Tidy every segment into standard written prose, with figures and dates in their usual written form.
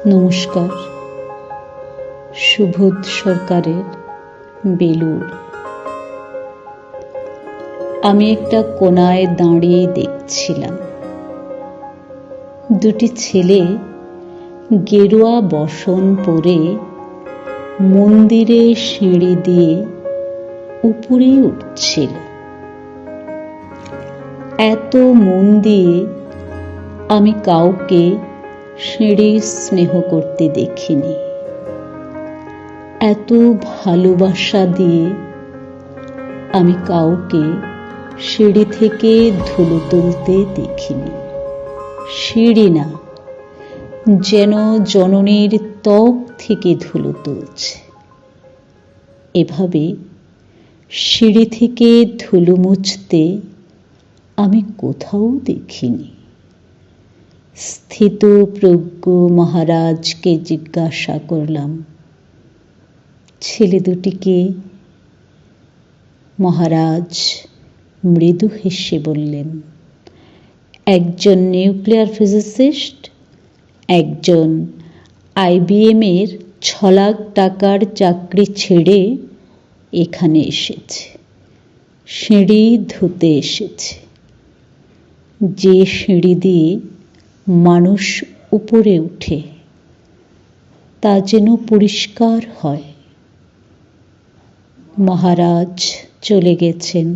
নমস্কার। সুবোধ সরকারের বেলুড়। আমি একটা কোনায় দাঁড়িয়ে দেখছিলাম দুটি ছেলে গেরুয়া বসন পরে মন্দিরে সিঁড়ি দিয়ে উপরে উঠছিল। এত মন দিয়ে আমি কাউকে সিঁড়ি স্নেহ করতে দেখিনি, এত ভালোবাসা দিয়ে আমি কাউকে সিঁড়ি থেকে ধুলো তুলতে দেখিনি। সিঁড়ি না, যেন জননীর ত্বক থেকে ধুলো তুলছে। এভাবে সিঁড়ি থেকে ধুলো মুছতে আমি কোথাও দেখিনি। স্থিতপ্রজ্ঞ মহারাজকে জিজ্ঞাসা করলাম, ছেলে দুটিকে? মহারাজ মৃদু হেসে বললেন, একজন নিউক্লিয়ার ফিজিসিস্ট, একজন IBM-এর 6 লাখ টাকার চাকরি ছেড়ে এখানে এসেছে, সিঁড়ি ধুতে এসেছে। যে সিঁড়ি দিয়ে মানুষ উপরে উঠে তা যেন পরিষ্কার হয়। মহারাজ চলে গেছেন।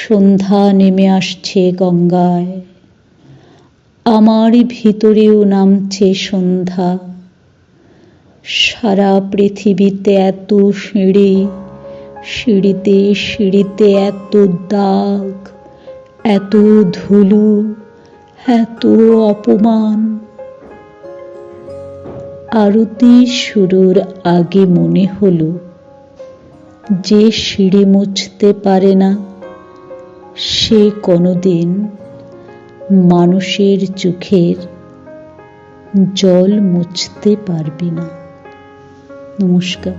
সন্ধ্যা নেমে আসছে গঙ্গায়, আমার ভিতরেও নামছে সন্ধ্যা। সারা পৃথিবীতে এত সিঁড়ি, সিঁড়িতে সিঁড়িতে এত দাগ, এত ধুলো, এত অপমান। আরতি শুরুর আগে মনে হলো, যে সিঁড়ি মুছতে পারে না সে কোনোদিন মানুষের চোখের জল মুছতে পারবে না। নমস্কার।